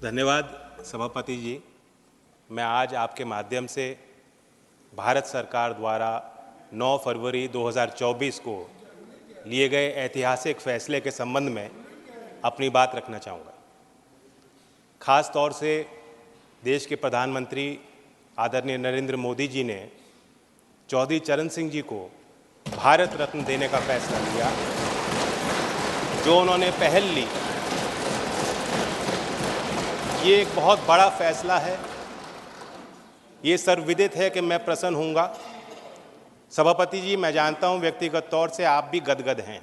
धन्यवाद सभापति जी। मैं आज आपके माध्यम से भारत सरकार द्वारा 9 फरवरी 2024 को लिए गए ऐतिहासिक फैसले के संबंध में अपनी बात रखना चाहूँगा। ख़ास तौर से देश के प्रधानमंत्री आदरणीय नरेंद्र मोदी जी ने चौधरी चरण सिंह जी को भारत रत्न देने का फैसला लिया। जो उन्होंने पहल ली, ये एक बहुत बड़ा फैसला है। ये सर्वविदित है कि मैं प्रसन्न हूँगा। सभापति जी, मैं जानता हूँ व्यक्तिगत तौर से आप भी गदगद हैं,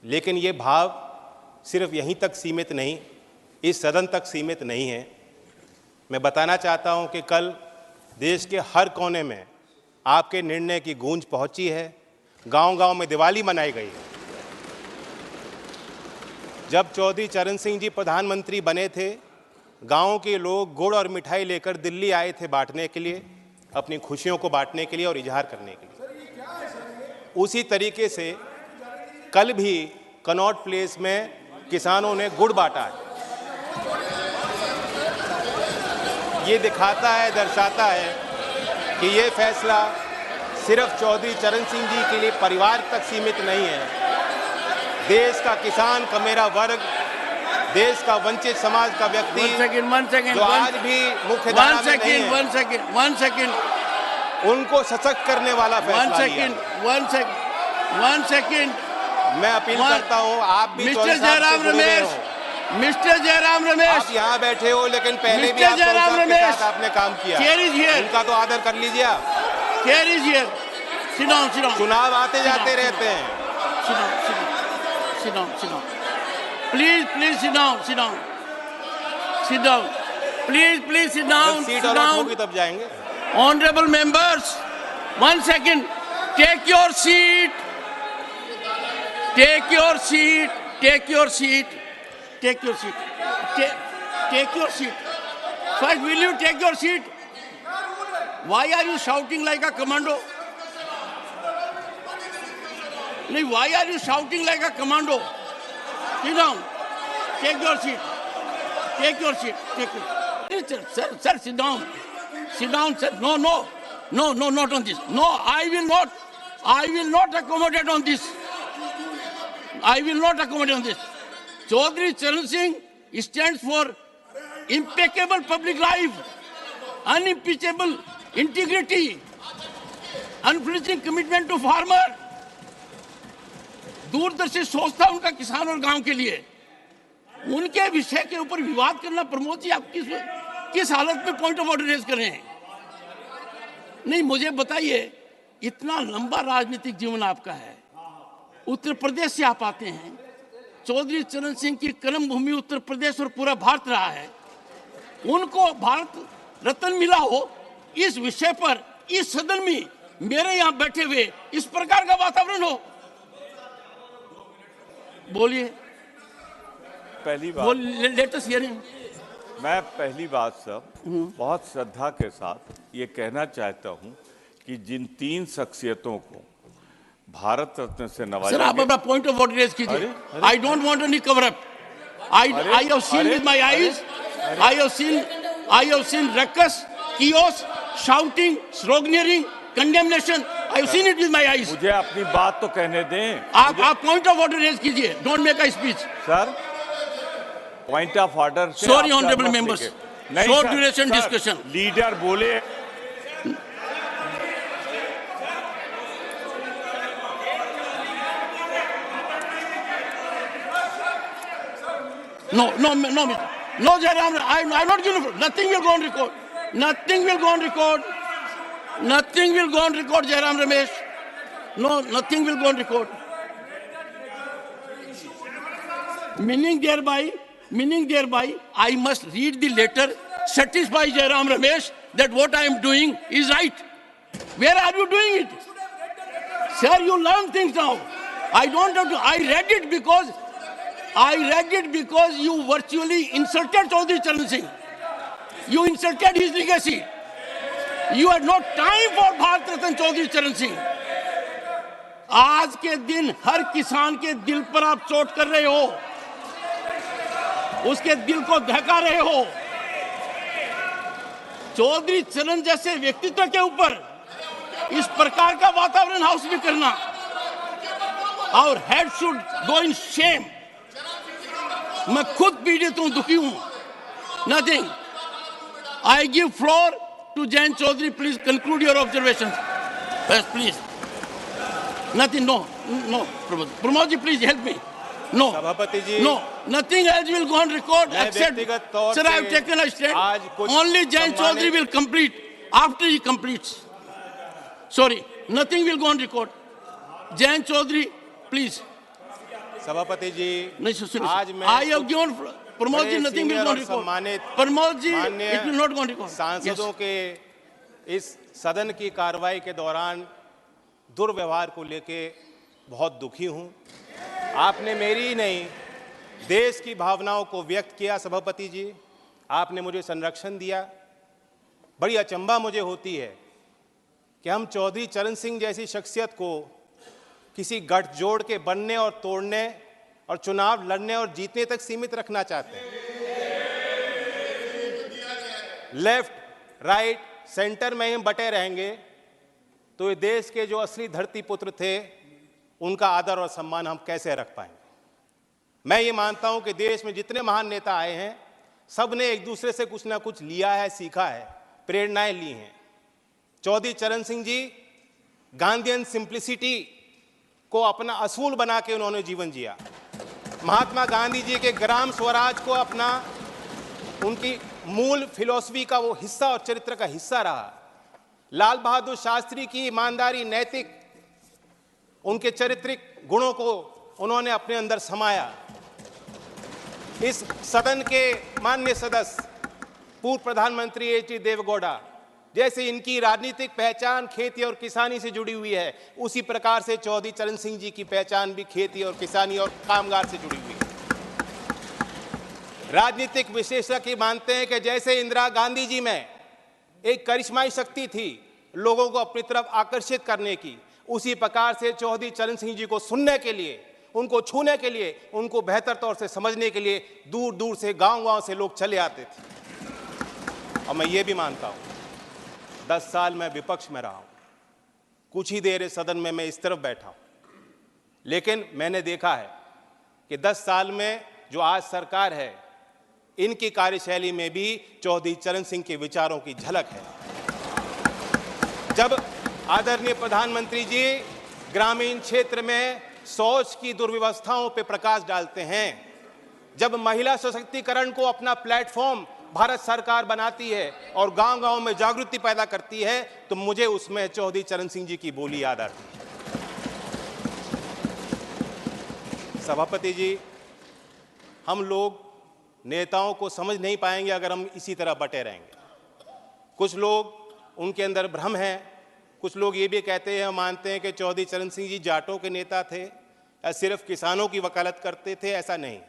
लेकिन ये भाव सिर्फ यहीं तक सीमित नहीं, इस सदन तक सीमित नहीं है। मैं बताना चाहता हूँ कि कल देश के हर कोने में आपके निर्णय की गूंज पहुँची है। गांव-गांव में दिवाली मनाई गई है। जब चौधरी चरण सिंह जी प्रधानमंत्री बने थे, गाँव के लोग गुड़ और मिठाई लेकर दिल्ली आए थे बांटने के लिए, अपनी खुशियों को बांटने के लिए और इजहार करने के लिए। उसी तरीके से कल भी कनॉट प्लेस में किसानों ने गुड़ बांटा है। ये दिखाता है, दर्शाता है कि ये फैसला सिर्फ चौधरी चरण सिंह जी के लिए परिवार तक सीमित नहीं है। देश का किसान का मेरा वर्ग, देश का वंचित समाज का व्यक्ति जो आज भी मुख्य धारा में नहीं है, उनको सशक्त करने वाला फैसला लिया। मैं अपील करता हूं, आप भी मिस्टर जयराम रमेश, आप यहाँ बैठे हो, लेकिन पहले भी आप के साथ आपने काम किया, उनका तो आदर कर लीजिए। चुनाव आते जाते रहते हैं। Sit down. Please sit down. Please sit down. Seat allot होगी तब जाएंगे। Honorable members, 1 second. Take your seat. Take your seat. First, will you take your seat? Why are you shouting like a commando? Why are you shouting like a commando? Sit down. Take your seat. Sir, sit down. Sir. No, not on this. No, I will not accommodate on this. Chaudhry Charan Singh stands for impeccable public life, unimpeachable integrity, unflinching commitment to farmer. दूरदर्शी सोच था उनका किसान और गांव के लिए। उनके विषय के ऊपर विवाद करना, प्रमोद जी, आप किस हालत में पॉइंट ऑफ ऑर्डर रेज कर रहे हैं? नहीं, मुझे बताइए, इतना लंबा राजनीतिक जीवन आपका है, उत्तर प्रदेश से आप आते हैं। चौधरी चरण सिंह की कर्म भूमि उत्तर प्रदेश और पूरा भारत रहा है। उनको भारत रत्न मिला हो, इस विषय पर इस सदन में मेरे यहाँ बैठे हुए इस प्रकार का वातावरण हो, बोलिए। पहली बात, लेटेस्ट हियरिंग, मैं पहली बात सब बहुत श्रद्धा के साथ ये कहना चाहता हूँ कि जिन 3 शख्सियतों को भारत रत्न से नवाजा। सर, आप अपना पॉइंट ऑफ ऑर्डर रेज कीजिए। I don't want any cover up. I have seen with my eyes. I have seen ruckus, chaos, shouting, sloganeering, condemnation. I have seen it with my eyes. मुझे अपनी बात तो कहने दें। आप point of order raise कीजिए। Don't make a speech. Sir, point of order. Sorry honourable members, short duration discussion. Leader बोले। No, Jairam, I'm not going to. Nothing will go on record. Jairam Ramesh. No, nothing will go on record. Meaning thereby, I must read the letter, satisfy Jairam Ramesh that what I am doing is right. Where are you doing it? Sir, you learn things now. I don't have to. I read it because you virtually insulted Chaudhry Charan Singh. You insulted his legacy. You had no time for Bharat Ratna Chaudhry Charan Singh. आज के दिन हर किसान के दिल पर आप चोट कर रहे हो। उसके दिल को दहका रहे हो। चौधरी चरण जैसे व्यक्तित्व के ऊपर इस प्रकार का वातावरण हाउस में करना, और head should go in shame. मैं खुद पीड़ित हूं, दुखी हूं। Nothing. I give floor to Jayant Chaudhary. Please conclude your observation. Yes please. Nothing. No no Pramod ji, please help me. No, सभापति जी, no, nothing else will go on record except, व्यक्तिगत तौर sir, I have से taken a stand. आज कुछ Only Jayant Chaudhary सम्मानित- will complete after he completes. Sorry, nothing will go on record. Jayant Chaudhary, please. सभापति जी, नहीं सुनिए, आज मैं I have given Pramod ji, बड़े nothing will senior go on और record. सम्मानित प्रमोद जी, माननीय it will not go on record. सांसदों Yes. के इस सदन की कार्रवाई के दौरान दुर्व्यवहार को लेके बहुत दुखी हूं। आपने मेरी ही नहीं, देश की भावनाओं को व्यक्त किया। सभापति जी, आपने मुझे संरक्षण दिया। बड़ी अचंभा मुझे होती है कि हम चौधरी चरण सिंह जैसी शख्सियत को किसी गठजोड़ के बनने और तोड़ने और चुनाव लड़ने और जीतने तक सीमित रखना चाहते हैं। लेफ्ट, राइट, सेंटर में हम बटे रहेंगे तो ये देश के जो असली धरती पुत्र थे उनका आदर और सम्मान हम कैसे रख पाएंगे। मैं ये मानता हूं कि देश में जितने महान नेता आए हैं, सब ने एक दूसरे से कुछ ना कुछ लिया है, सीखा है, प्रेरणाएं ली हैं। चौधरी चरण सिंह जी गांधीयन सिंप्लिसिटी को अपना असूल बना के उन्होंने जीवन जिया। महात्मा गांधी जी के ग्राम स्वराज को अपना, उनकी मूल फिलॉसफी का वो हिस्सा और चरित्र का हिस्सा रहा। लाल बहादुर शास्त्री की ईमानदारी, नैतिक, उनके चारित्रिक गुणों को उन्होंने अपने अंदर समाया। इस सदन के माननीय सदस्य पूर्व प्रधानमंत्री एच.डी. देवेगौड़ा, जैसे इनकी राजनीतिक पहचान खेती और किसानी से जुड़ी हुई है, उसी प्रकार से चौधरी चरण सिंह जी की पहचान भी खेती और किसानी और कामगार से जुड़ी हुई है। राजनीतिक विशेषज्ञ मानते हैं कि जैसे इंदिरा गांधी जी में एक करिश्माई शक्ति थी लोगों को अपनी तरफ आकर्षित करने की, उसी प्रकार से चौधरी चरण सिंह जी को सुनने के लिए, उनको छूने के लिए, उनको बेहतर तौर से समझने के लिए दूर दूर से, गांव-गांव से लोग चले आते थे। और मैं ये भी मानता हूं, 10 साल मैं विपक्ष में रहा हूं, कुछ ही देर इस सदन में मैं इस तरफ बैठा हूं, लेकिन मैंने देखा है कि 10 साल में जो आज सरकार है, इनकी कार्यशैली में भी चौधरी चरण सिंह के विचारों की झलक है। जब आदरणीय प्रधानमंत्री जी ग्रामीण क्षेत्र में शौच की दुर्व्यवस्थाओं पर प्रकाश डालते हैं, जब महिला सशक्तिकरण को अपना प्लेटफॉर्म भारत सरकार बनाती है और गांव-गांव में जागृति पैदा करती है, तो मुझे उसमें चौधरी चरण सिंह जी की बोली याद आती है। सभापति जी, हम लोग नेताओं को समझ नहीं पाएंगे अगर हम इसी तरह बटे रहेंगे। कुछ लोग, उनके अंदर भ्रम है। कुछ लोग ये भी कहते हैं, मानते हैं कि चौधरी चरण सिंह जी जाटों के नेता थे या सिर्फ किसानों की वकालत करते थे। ऐसा नहीं,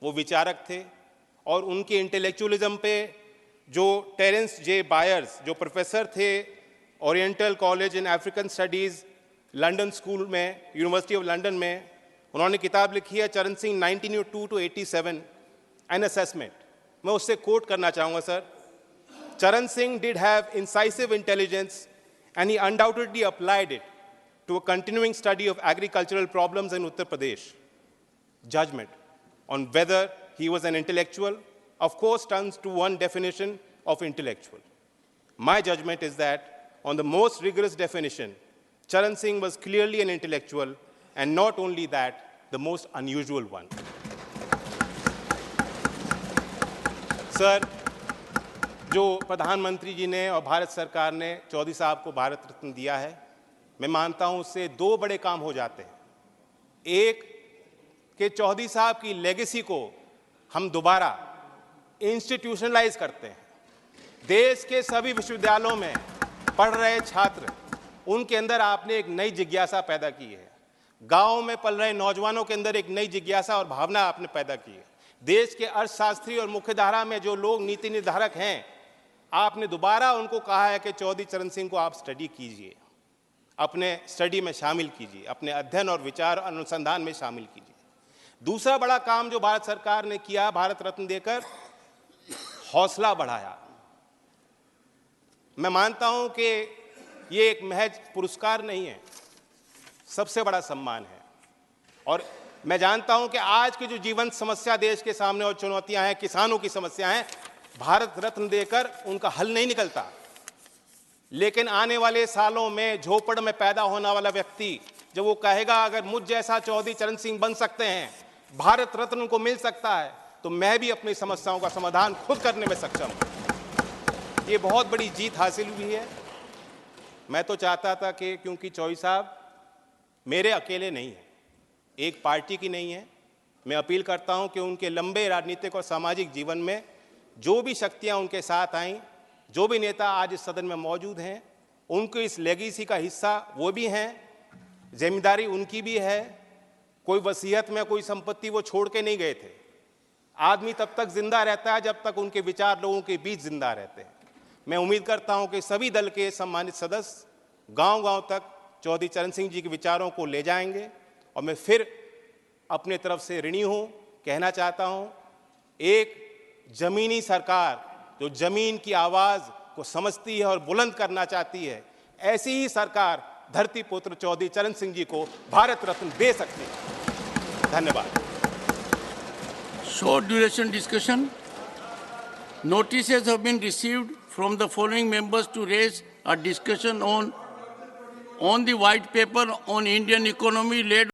वो विचारक थे और उनके इंटेलेक्चुअलिज्म पे जो टेरेंस जे बायर्स, जो प्रोफेसर थे oriental college in African studies London school में, यूनिवर्सिटी ऑफ लंदन में, उन्होंने किताब लिखी है चरण सिंह 1902 to 87 एन असेसमेंट। मैं उससे कोट करना चाहूँगा सर। चरण Singh did have incisive intelligence and he undoubtedly applied it to a continuing study of agricultural problems in Uttar Pradesh. Judgment on whether he was an intellectual, of course, turns to one definition of intellectual. My judgment is that on the most rigorous definition, Charan Singh was clearly an intellectual, and not only that, the most unusual one. Sir, जो प्रधानमंत्री जी ने और भारत सरकार ने चौधरी साहब को भारत रत्न दिया है, मैं मानता हूं उससे 2 बड़े काम हो जाते हैं। एक कि चौधरी साहब की लेगेसी को हम दोबारा इंस्टीट्यूशनलाइज करते हैं। देश के सभी विश्वविद्यालयों में पढ़ रहे छात्र, उनके अंदर आपने एक नई जिज्ञासा पैदा की है। गाँव में पल रहे नौजवानों के अंदर एक नई जिज्ञासा और भावना आपने पैदा की है। देश के अर्थशास्त्री और मुख्यधारा में जो लोग नीति निर्धारक हैं, आपने दोबारा उनको कहा है कि चौधरी चरण सिंह को आप स्टडी कीजिए, अपने स्टडी में शामिल कीजिए, अपने अध्ययन और विचार अनुसंधान में शामिल कीजिए। दूसरा बड़ा काम जो भारत सरकार ने किया, भारत रत्न देकर हौसला बढ़ाया। मैं मानता हूं कि ये एक महज पुरस्कार नहीं है, सबसे बड़ा सम्मान है। और मैं जानता हूं कि आज की जो जीवन समस्या देश के सामने और चुनौतियां हैं, किसानों की समस्या हैं, भारत रत्न देकर उनका हल नहीं निकलता। लेकिन आने वाले सालों में झोपड़ में पैदा होने वाला व्यक्ति जब वो कहेगा अगर मुझ जैसा चौधरी चरण सिंह बन सकते हैं, भारत रत्न उनको मिल सकता है, तो मैं भी अपनी समस्याओं का समाधान खुद करने में सक्षम हूं। ये बहुत बड़ी जीत हासिल हुई है। मैं तो चाहता था कि क्योंकि चौधरी साहब मेरे अकेले नहीं हैं, एक पार्टी की नहीं है, मैं अपील करता हूं कि उनके लंबे राजनीतिक और सामाजिक जीवन में जो भी शक्तियां उनके साथ आईं, जो भी नेता आज इस सदन में मौजूद हैं, उनके इस लेगेसी का हिस्सा वो भी हैं, जिम्मेदारी उनकी भी है। कोई वसीयत में कोई संपत्ति वो छोड़ के नहीं गए थे। आदमी तब तक जिंदा रहता है जब तक उनके विचार लोगों के बीच जिंदा रहते हैं। मैं उम्मीद करता हूं कि सभी दल के सम्मानित सदस्य गांव-गांव तक चौधरी चरण सिंह जी के विचारों को ले जाएंगे। और मैं फिर अपने तरफ से ऋणी हूं, कहना चाहता हूं, एक जमीनी सरकार जो जमीन की आवाज को समझती है और बुलंद करना चाहती है, ऐसी ही सरकार धरती पुत्र चौधरी चरण सिंह जी को भारत रत्न दे सकती है। धन्यवाद। Short duration discussion. Notices have been received from the following members to raise a discussion on the white paper on Indian economy led